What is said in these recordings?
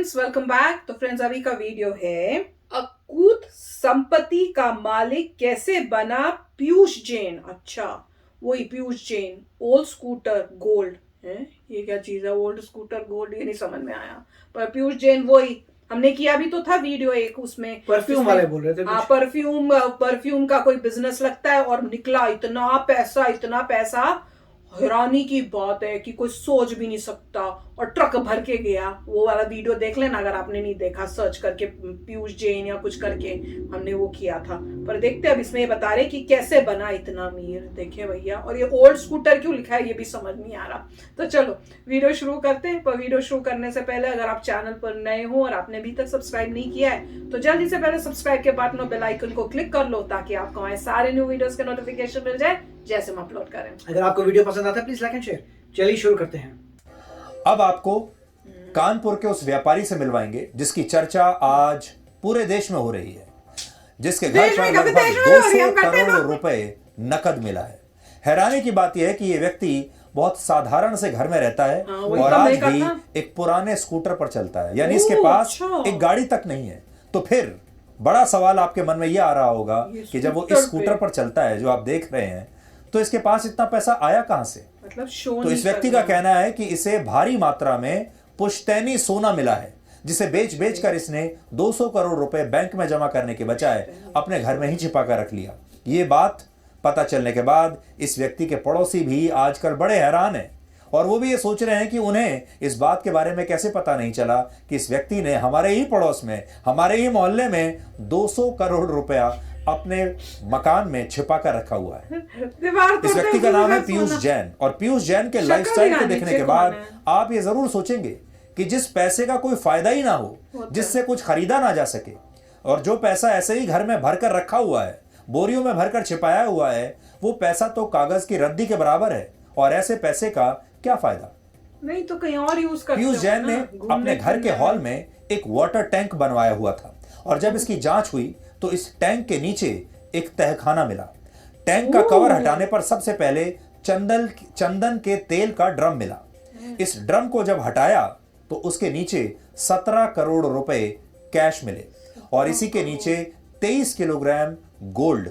Friends, welcome back. तो friends, अभी का वीडियो है अकूत संपत्ति का मालिक कैसे बना पीयूष जैन। अच्छा, वही Piyush Jain. Old scooter gold है, ये क्या चीज है? ओल्ड स्कूटर गोल्ड, ये नहीं समझ में आया। पर पीयूष जैन वही हमने किया भी तो था वीडियो एक, उसमें परफ्यूम वाले बोल रहे थे हाँ, परफ्यूम का कोई बिजनेस लगता है और निकला इतना पैसा। हैरानी की बात है कि कोई सोच भी नहीं सकता, और ट्रक भर के गया। वो वाला वीडियो देख लेना अगर आपने नहीं देखा, सर्च करके पीयूष जैन या कुछ करके हमने वो किया था। पर देखते अब इसमें ये बता रहे कि कैसे बना इतना अमीर। देखिए भैया, और ये ओल्ड स्कूटर क्यों लिखा है ये भी समझ नहीं आ रहा। तो चलो वीडियो शुरू करते हैं। पर वीडियो शुरू करने से पहले अगर आप चैनल पर नए हो और आपने अभी तक सब्सक्राइब नहीं किया है तो जल्दी से पहले सब्सक्राइब के बटन और बेल आइकन को क्लिक कर लो, ताकि आपको हमारे सारे न्यू वीडियोस के नोटिफिकेशन मिल जाए जैसे हम अपलोड करें। अगर आपको वीडियो पसंद आता है प्लीज लाइक एंड शेयर। चलिए शुरू करते हैं। अब आपको कानपुर के उस व्यापारी से मिलवाएंगे जिसकी चर्चा आज पूरे देश में हो रही है, जिसके घर पर लगभग 200 करोड़ रुपए नकद मिला है। हैरानी की बात यह है कि यह व्यक्ति बहुत साधारण से घर में रहता है और आज भी एक पुराने स्कूटर पर चलता है, यानी इसके पास एक गाड़ी तक नहीं है। तो फिर बड़ा सवाल आपके मन में यह आ रहा होगा कि जब वो इस स्कूटर पर चलता है जो आप देख रहे हैं, तो इसके पास इतना पैसा आया कहां से? मतलब तो इस व्यक्ति का कहना है कि इसे भारी मात्रा में पुश्तैनी सोना मिला है, जिसे बेच बेच कर इसने 200 करोड़ रुपए बैंक में जमा करने के बजाय अपने घर में ही छिपा कर रख लिया। ये बात पता चलने के बाद इस व्यक्ति के पड़ोसी भी आजकल बड़े हैरान हैं, और वो भी ये सोच रहे हैं कि उन्हें इस बात के बारे में कैसे पता नहीं चला कि इस व्यक्ति ने हमारे ही पड़ोस में, हमारे ही मोहल्ले में 200 करोड़ रुपया अपने मकान में छिपा कर रखा हुआ है। इस व्यक्ति का नाम है पीयूष जैन, और पीयूष जैन के लाइफस्टाइल को देखने के बाद आप ये जरूर सोचेंगे कि जिस पैसे का कोई फायदा ही ना हो, जिससे कुछ खरीदा ना जा सके, और जो पैसा ऐसे ही घर में भरकर रखा हुआ है, बोरियों में भरकर छिपाया हुआ है, वो पैसा तो कागज की रद्दी के बराबर है। और ऐसे पैसे का क्या फायदा? नहीं तो कहीं और यूज करते। पीयूष जैन ने अपने घर के हॉल में एक वाटर टैंक बनवाया हुआ था, और जब इसकी जांच हुई तो इस टैंक के नीचे एक तहखाना मिला। टैंक का कवर हटाने पर सबसे पहले चंदन के तेल का ड्रम मिला। इस ड्रम को जब हटाया तो उसके नीचे 17 करोड़ रुपए कैश मिले, और इसी के नीचे 23 किलोग्राम गोल्ड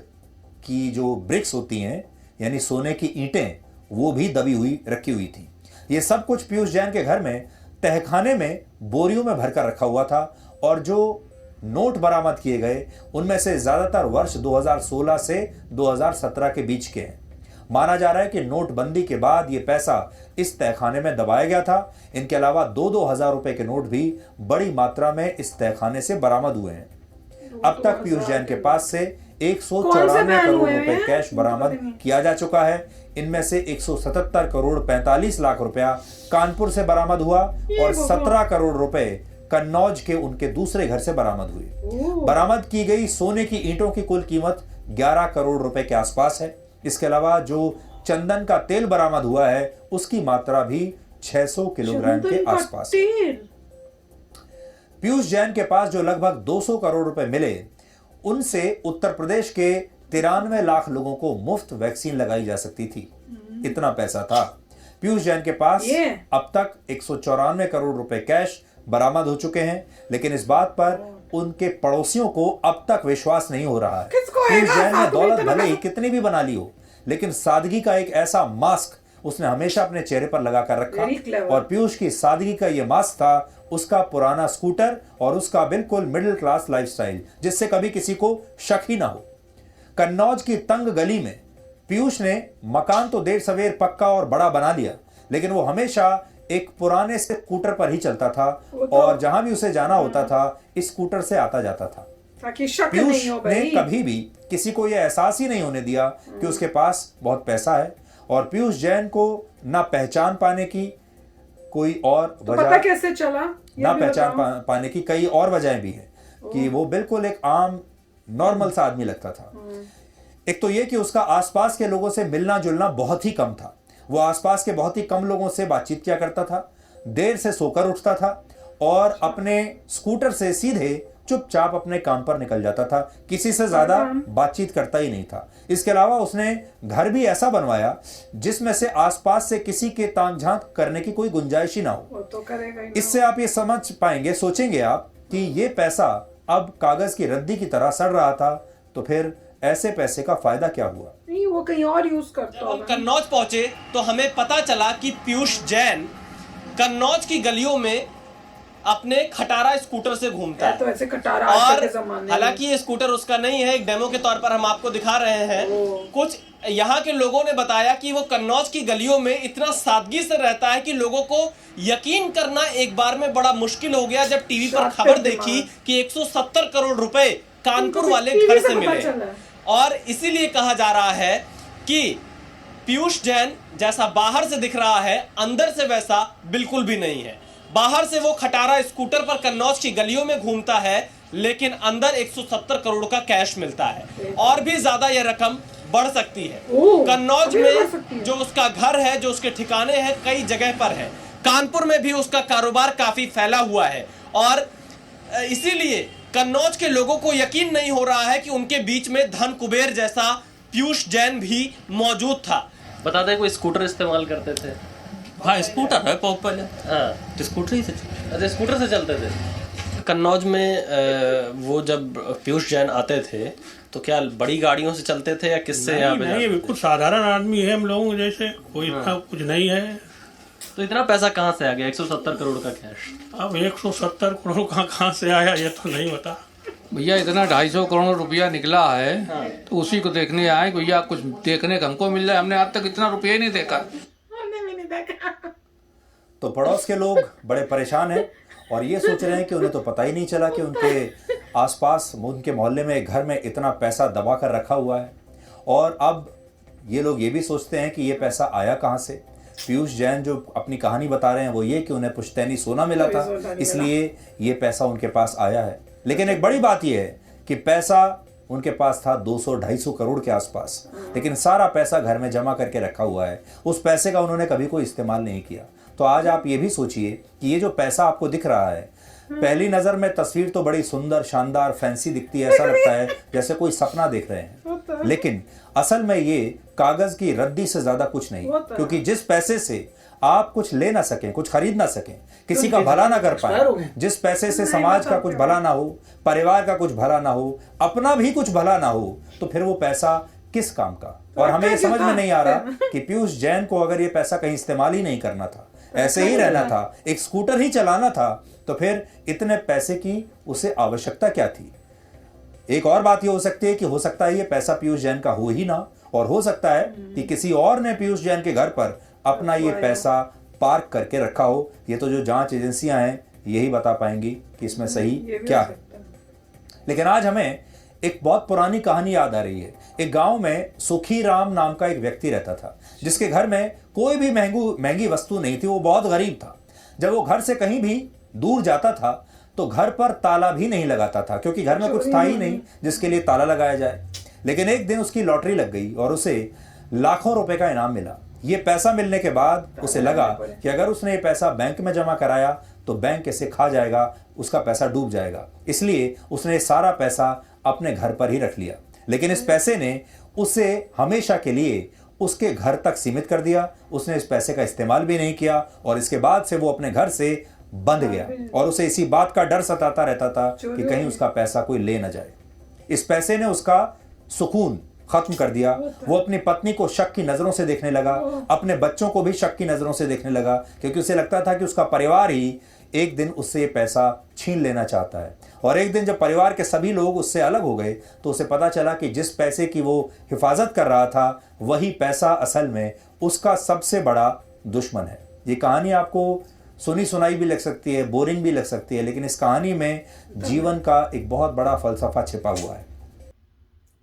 की जो ब्रिक्स होती हैं, यानी सोने की ईंटें, वो भी दबी हुई रखी हुई थी। ये सब कुछ पीयूष जैन के घर में तहखाने में बोरियों में भरकर रखा हुआ था, और जो नोट बरामद किए गए उनमें से ज्यादातर वर्ष 2016 से 2017 के बीच के हैं। माना जा रहा है कि नोटबंदी के बाद यह पैसा इस तहखाने में दबाया गया था। इनके अलावा 2-2 हजार रुपए के नोट भी बड़ी मात्रा में इस तहखाने से बरामद हुए हैं। अब तक पीयूष जैन के पास से 194 करोड़ रुपए कैश बरामद किया जा चुका है। इनमें से 177 करोड़ 45 लाख रुपया कानपुर से बरामद हुआ, और 17 करोड़ रुपए कन्नौज के उनके दूसरे घर से बरामद हुई। बरामद की गई सोने की ईंटों की कुल कीमत 11 करोड़ रुपए के आसपास है। इसके अलावा जो चंदन का तेल बरामद हुआ है उसकी मात्रा भी 600 किलोग्राम के आसपास है। पीयूष जैन के पास जो लगभग 200 करोड़ रुपए मिले, उनसे उत्तर प्रदेश के 93 लाख लोगों को मुफ्त वैक्सीन लगाई जा सकती थी। इतना पैसा था। पीयूष जैन के पास अब तक 194 करोड़ रुपए कैश बरामद हो चुके हैं, लेकिन इस बात पर उनके पड़ोसियों को अब तक विश्वास नहीं हो रहा है। पीयूष जैन ने दौलत भले ही कितनी भी बना ली हो, लेकिन सादगी का एक ऐसा मास्क उसने हमेशा अपने चेहरे पर लगाकर रखा, और पीयूष की सादगी का यह मास्क था उसका पुराना स्कूटर और उसका बिल्कुल मिडिल क्लास लाइफस्टाइल, जिससे कभी किसी को शक ही ना हो। कन्नौज की तंग गली में पीयूष ने मकान तो देर सवेर पक्का और बड़ा बना लिया, लेकिन वो हमेशा एक पुराने से स्कूटर पर ही चलता था, और जहां भी उसे जाना होता था इस स्कूटर से आता जाता था। पीयूष ने कभी भी किसी को यह एहसास ही नहीं होने दिया कि उसके पास बहुत पैसा है, और पीयूष जैन को ना पहचान पाने की कोई और वजह, पता कैसे चला? ना पहचान पाने की कई और वजहें भी है कि वो बिल्कुल एक आम नॉर्मल सा आदमी लगता था। एक तो ये कि उसका आसपास के लोगों से मिलना जुलना बहुत ही कम था। वो आसपास के बहुत ही कम लोगों से बातचीत किया करता था, देर से सोकर उठता था, और अपने स्कूटर से सीधे चुपचाप अपने काम पर निकल जाता था, किसी से ज्यादा बातचीत करता ही नहीं था। इसके अलावा उसने घर भी ऐसा बनवाया जिसमें से आसपास से किसी के ताक झांक करने की कोई गुंजाइश ही ना हो। वो तो करेगा ही ना। इससे आप ये समझ पाएंगे, सोचेंगे आप कि ये पैसा अब कागज की रद्दी की तरह सड़ रहा था, तो फिर ऐसे पैसे का फायदा क्या हुआ? नहीं, वो कहीं और यूज करता जब हम होगा। कन्नौज पहुंचे तो हमें पता चला कि पीयूष जैन कन्नौज की गलियों में अपने खटारा स्कूटर से घूमता तो है। ऐसे कटारा आजकल और के जमाने में। हालांकि ये स्कूटर उसका नहीं है, एक डेमो के तौर पर हम आपको दिखा रहे हैं। कुछ यहाँ के लोगों ने बताया कि वो कन्नौज की गलियों में इतना सादगी से रहता है कि लोगों को यकीन करना एक बार में बड़ा मुश्किल हो गया जब टीवी पर खबर देखी कि 170 करोड़ रुपए कानपुर वाले घर से मिले। और इसीलिए कहा जा रहा है कि पीयूष जैन जैसा बाहर से दिख रहा है, अंदर से वैसा बिल्कुल भी नहीं है। बाहर से वो खटारा स्कूटर पर कन्नौज की गलियों में घूमता है, लेकिन अंदर 170 करोड़ का कैश मिलता है। और भी ज्यादा यह रकम बढ़ सकती है। कन्नौज में जो उसका घर है, जो उसके ठिकाने हैं, कई जगह पर है। कानपुर में भी उसका कारोबार काफी फैला हुआ है और इसीलिए कन्नौज के लोगों को यकीन नहीं हो रहा है कि उनके बीच में धन कुबेर जैसा पीयूष जैन भी मौजूद था। बता दें, कोई स्कूटर इस्तेमाल करते थे? हाँ, स्कूटर है पहले। हाँ, तो स्कूटर ही से अच्छा, स्कूटर से चलते थे। कन्नौज में वो जब पीयूष जैन आते थे तो क्या बड़ी गाड़ियों से चलते थे या किससे यहाँ पे नहीं, जाते थे? बिल्कुल साधारण आदमी है हम लोगों जैसे, कोई इतना कुछ नहीं है। तो इतना पैसा कहाँ से आ गया, 170 करोड़ का कैश? अब 170 करोड़ कहाँ से आया ये तो नहीं बता। भैया इतना 250 करोड़ रुपया निकला है तो उसी को देखने आए। भैया कुछ देखने का हमको मिल जाए, हमने आज तक इतना रुपया ही नहीं देखा। हमने भी नहीं देखा। तो पड़ोस के लोग बड़े परेशान हैं और ये सोच रहे हैं कि उन्हें तो पता ही नहीं चला कि उनके आसपास, उनके मोहल्ले में, एक घर में इतना पैसा दबा कर रखा हुआ है। और अब ये लोग ये भी सोचते हैं कि ये पैसा आया कहाँ से। पीयूष जैन जो अपनी कहानी बता रहे हैं वो ये कि उन्हें पुश्तैनी सोना मिला था, इसलिए ये पैसा उनके पास आया है। लेकिन एक बड़ी बात यह है कि पैसा उनके पास था 200-250 करोड़ के आसपास, लेकिन सारा पैसा घर में जमा करके रखा हुआ है। उस पैसे का उन्होंने कभी कोई इस्तेमाल नहीं किया। तो आज आप ये भी सोचिए कि ये जो पैसा आपको दिख रहा है, पहली नजर में तस्वीर तो बड़ी सुंदर, शानदार, फैंसी दिखती है, ऐसा लगता है जैसे कोई सपना देख रहे हैं, लेकिन असल में ये कागज की रद्दी से ज्यादा कुछ नहीं। क्योंकि जिस पैसे से आप कुछ ले ना सकें, कुछ खरीद ना सकें, किसी का भला ना कर पाए, जिस पैसे से समाज का कुछ भला ना हो, परिवार का कुछ भला ना हो, अपना भी कुछ भला ना हो, तो फिर वो पैसा किस काम का? और हमें ये समझ में नहीं आ रहा कि पीयूष जैन को अगर ये पैसा कहीं इस्तेमाल ही नहीं करना था, ऐसे ही रहना था, एक स्कूटर ही चलाना था, तो फिर इतने पैसे की उसे आवश्यकता क्या थी? एक और बात ये हो सकती है कि हो सकता है ये पैसा पीयूष जैन का हो ही ना, और हो सकता है कि किसी और ने पीयूष जैन के घर पर अपना ये पैसा पार्क करके रखा हो। ये तो जो जांच एजेंसियां हैं यही बता पाएंगी कि इसमें सही क्या है। लेकिन आज हमें एक बहुत पुरानी कहानी याद आ रही है। एक गांव में सुखी राम नाम का एक व्यक्ति रहता था, जिसके घर में कोई भी महंगी वस्तु नहीं थी। वो बहुत गरीब था। जब वो घर से कहीं भी दूर जाता था तो घर पर ताला भी नहीं लगाता था, क्योंकि घर में कुछ था ही नहीं जिसके लिए ताला लगाया जाए। लेकिन एक दिन उसकी लॉटरी लग गई और उसे लाखों रुपए का इनाम मिला। ये पैसा मिलने के बाद उसे लगा कि अगर उसने ये पैसा बैंक में जमा कराया तो बैंक इसे खा जाएगा, उसका पैसा डूब जाएगा। इसलिए उसने सारा पैसा अपने घर पर ही रख लिया। लेकिन इस पैसे ने उसे हमेशा के लिए उसके घर तक सीमित कर दिया। उसने इस पैसे का इस्तेमाल भी नहीं किया और इसके बाद से वो अपने घर से बंद गया और उसे इसी बात का डर सताता रहता था कि कहीं उसका पैसा कोई ले ना जाए। इस पैसे ने उसका सुकून खत्म कर दिया। वो अपनी पत्नी को शक की नजरों से देखने लगा, अपने बच्चों को भी शक की नजरों से देखने लगा, क्योंकि उसे लगता था कि उसका परिवार ही एक दिन उससे ये पैसा छीन लेना चाहता है। और एक दिन जब परिवार के सभी लोग उससे अलग हो गए तो उसे पता चला कि जिस पैसे की वो हिफाजत कर रहा था वही पैसा असल में उसका सबसे बड़ा दुश्मन है। ये कहानी आपको सुनी सुनाई भी लग सकती है, बोरिंग भी लग सकती है, लेकिन इस कहानी में जीवन का एक बहुत बड़ा फलसफा छिपा हुआ है।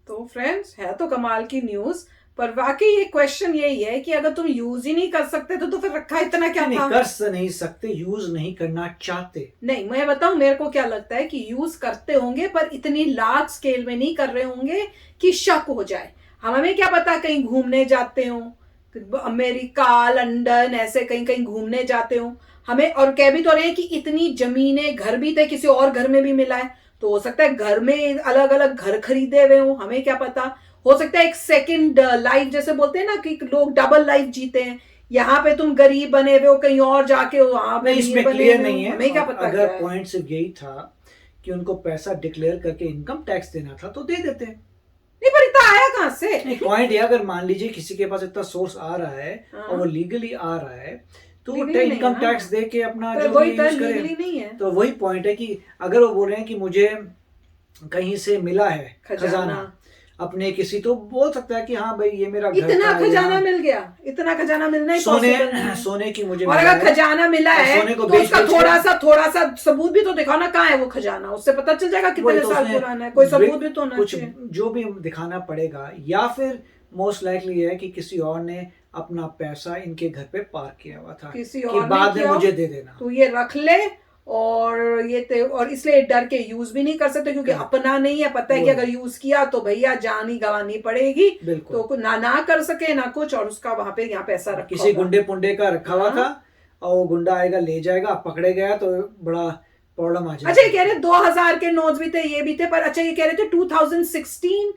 तो फ्रेंड्स, है तो कमाल की न्यूज, पर वाकई ये क्वेश्चन यही है कि अगर तुम यूज ही नहीं कर सकते तो फिर रखा इतना क्या था? कर नहीं सकते, यूज नहीं करना चाहते। नहीं, मैं बताऊं मेरे को क्या लगता है कि यूज करते होंगे पर इतनी लार्ज स्केल में नहीं कर रहे होंगे कि शक हो जाए। हमें क्या पता, कहीं घूमने जाते हो, अमेरिका, लंदन, ऐसे कहीं कहीं घूमने जाते हो हमें, और कह भी तो रहे हैं कि इतनी जमीनें, घर भी थे, किसी और घर में भी मिला है, तो हो सकता है घर में अलग अलग घर खरीदे हुए हो, हमें क्या पता। हो सकता है एक सेकंड लाइफ जैसे बोलते हैं ना कि लोग डबल लाइफ जीते हैं, यहाँ पे तुम गरीब बने हुए हो, कहीं और जाके वहां पे इसमें बने क्लियर हुए हो, नहीं है। हमें क्या पता। अगर पॉइंट सिर्फ यही था कि उनको पैसा डिक्लेयर करके इनकम टैक्स देना था तो दे देते हैं। नहीं पर इतना आया कहाँ से? पॉइंट ये, अगर मान लीजिए किसी के पास इतना सोर्स आ रहा है और वो लीगली आ रहा है तो वो Legally इनकम नहीं है टैक्स दे के अपना तो जो वही भी तो यूज लीगली करे। नहीं है। तो वही पॉइंट है कि अगर वो बोल रहे हैं कि मुझे कहीं से मिला है खजाना अपने किसी, तो बोल सकता है कि हाँ भाई ये मेरा घर इतना का है, खजाना यहाँ मिल गया, इतना खजाना मिलना ही possible नहीं है। सोने की मुझे और मिला अगर है। खजाना मिला और है सोने को तो बेच उसका बेच के- थोड़ा सा सबूत भी तो दिखाओ ना, कहाँ है वो खजाना, उससे पता चल जाएगा वही कितने तो साल उसने पुराना है, कोई सबूत भी तो होना कुछ चाहिए। जो भी दिखाना पड़ेगा, या फिर मोस्ट लाइकली है कि किसी और ने अपना पैसा इनके घर पे पार्क किया हुआ था किसी कि और ने बाद में किया हो, मुझे दे देना। तो ये रख ले और और इसलिए डर के यूज भी नहीं कर सकते क्योंकि हाँ। अपना नहीं है, पता है कि अगर यूज किया तो भैया जान ही गंवानी पड़ेगी। बिल्कुल। तो ना कर सके ना कुछ, और उसका वहां पे यहाँ पैसा रखा किसी होगा। गुंडे पुंडे का रखा हुआ हाँ। था और वो गुंडा आएगा ले जाएगा, पकड़े गया तो बड़ा प्रॉब्लम आ जाएगा। अच्छा ये कह रहे 2000 के नोट्स भी थे, ये भी थे, पर अच्छा ये कह रहे थे 2016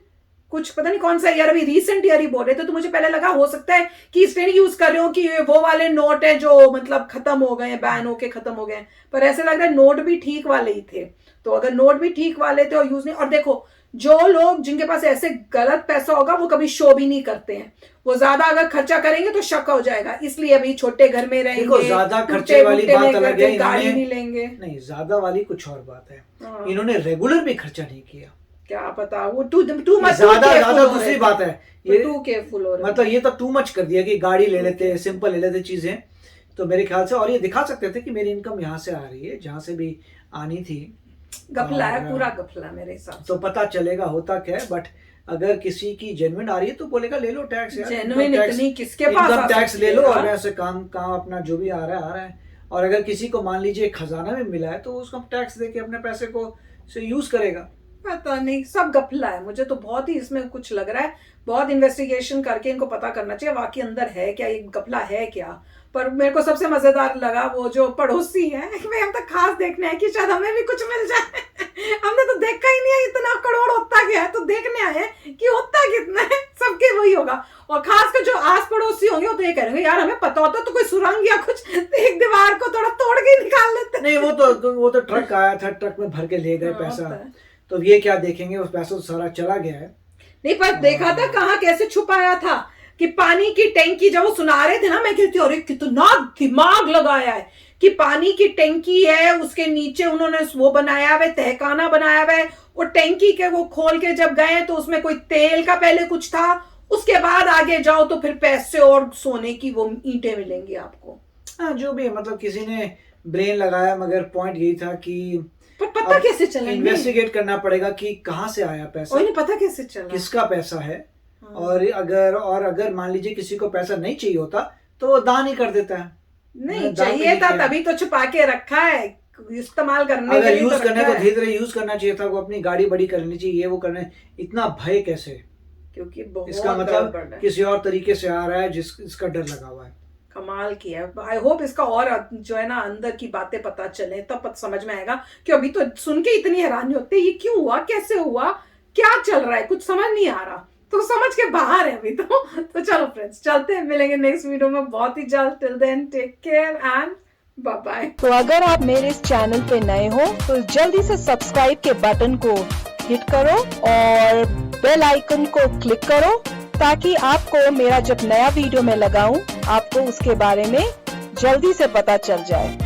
कुछ पता नहीं कौन सा ईयर, अभी रिसेंट ईयर ही बोल रहे थे, तो मुझे पहले लगा हो सकता है कि इसलिए नहीं यूज कर रहे हो कि ये वो वाले नोट है जो मतलब खत्म हो गए हैं, बैन होके खत्म हो गए हैं, पर ऐसे लग रहा है नोट भी ठीक वाले ही थे। तो अगर नोट भी ठीक वाले थे और यूज नहीं, और देखो जो लोग जिनके पास ऐसे गलत पैसा होगा वो कभी शो भी नहीं करते हैं, वो ज्यादा अगर खर्चा करेंगे तो शक हो जाएगा, इसलिए अभी छोटे घर में रहेंगे, देखो, ज्यादा खर्चे टूटे वाली फूटे बात में अलग करके है, गाड़ी इन्होंने- नहीं लेंगे। नहीं, ज्यादा वाली कुछ और बात है। हाँ। इन्होंने रेगुलर भी खर्चा नहीं किया। क्या पता, वो टू मच ज्यादा दूसरी बात है ये, टू केयरफुल हो रहे मतलब ये तो टू मच कर दिया कि गाड़ी ले लेते, सिंपल ले लेते चीजें। तो मेरे ख्याल से, और ये दिखा सकते थे कि मेरी इनकम यहाँ से आ रही है, जहाँ से भी आनी थी। गफला है, और पूरा गफला मेरे हिसाब से। तो पता चलेगा होता क्या है। बट अगर किसी की जेन्युइन आ रही है तो बोलेगा ले लो टैक्स यार, जेन्युइन इतनी किसके पास आ इनकम टैक्स सकती ले है लो और यार? वैसे काम अपना जो भी आ रहा है। और अगर किसी को मान लीजिए खजाना भी मिला है तो उसका टैक्स देके अपने पैसे को से यूज करेगा। पता नहीं, सब गफला है। मुझे तो बहुत ही इसमें कुछ लग रहा है, बहुत इन्वेस्टिगेशन करके इनको पता करना चाहिए वाकई अंदर है क्या, ये गफला है क्या। पर मेरे को सबसे मजेदार लगा वो जो पड़ोसी है, भाई हम तो खास देखने आए कि शायद हमें भी कुछ मिल जाए। हमने तो देखा ही नहीं है, इतना करोड़ होता गया है, तो देखने आए कि होता कितना है, सबके वही होगा। और खास कर जो आस पड़ोसी होंगे वो तो ये करेंगे यार हमें पता होता तो कोई सुरंग या कुछ एक दीवार को थोड़ा तोड़ के निकाल लेते। नहीं, वो तो ट्रक आया था, ट्रक में भर के ले गए पैसा। तो ये क्या देखेंगे, उस पैसा तो सारा चला गया है। नहीं पर देखा था कहाँ कैसे छुपाया था कि पानी की टैंकी, जब वो सुना रहे थे ना, मैं कहती अरे कितना दिमाग लगाया है कि पानी की टैंकी है, उसके नीचे उन्होंने वो बनाया हुआ है, तहखाना बनाया हुआ है, और टैंकी के वो खोल के जब गए तो उसमें कोई तेल का पहले कुछ था, उसके बाद आगे जाओ तो फिर पैसे और सोने की वो ईंटें मिलेंगी आपको। हाँ, जो भी है, मतलब किसी ने ब्रेन लगाया, मगर पॉइंट यही था कि पर पता कैसे चला, इन्वेस्टिगेट करना पड़ेगा कि कहाँ से आया पैसा, और इन्हें पता कैसे चला किसका पैसा है। और अगर मान लीजिए किसी को पैसा नहीं चाहिए होता तो वो दान ही कर देता है। नहीं दान चाहिए नहीं था किया। तभी तो छुपा के रखा है, इस्तेमाल करने के अगर लिए यूज तो करने रखा को है। धीरे धीरे यूज करना चाहिए था, वो अपनी गाड़ी बड़ी करनी चाहिए, ये वो करने, इतना भय कैसे? क्योंकि बहुत इसका मतलब गड़बड़ है। किसी और तरीके से आ रहा है जिसका डर लगा हुआ है। कमाल किया है। आई होप इसका और जो है ना अंदर की बातें पता चले, तब समझ में आएगा कि अभी तो सुन के इतनी हैरानी होती है, ये क्यों हुआ, कैसे हुआ, क्या चल रहा है, कुछ समझ नहीं आ रहा, तो समझ के बाहर है अभी तो चलो फ्रेंड्स चलते हैं, मिलेंगे नेक्स्ट वीडियो में बहुत ही जल्द। Till then take care and bye bye. तो अगर आप मेरे इस चैनल पे नए हो तो जल्दी से सब्सक्राइब के बटन को हिट करो और बेल आइकन को क्लिक करो ताकि आपको मेरा जब नया वीडियो मैं लगाऊं आपको उसके बारे में जल्दी से पता चल जाए।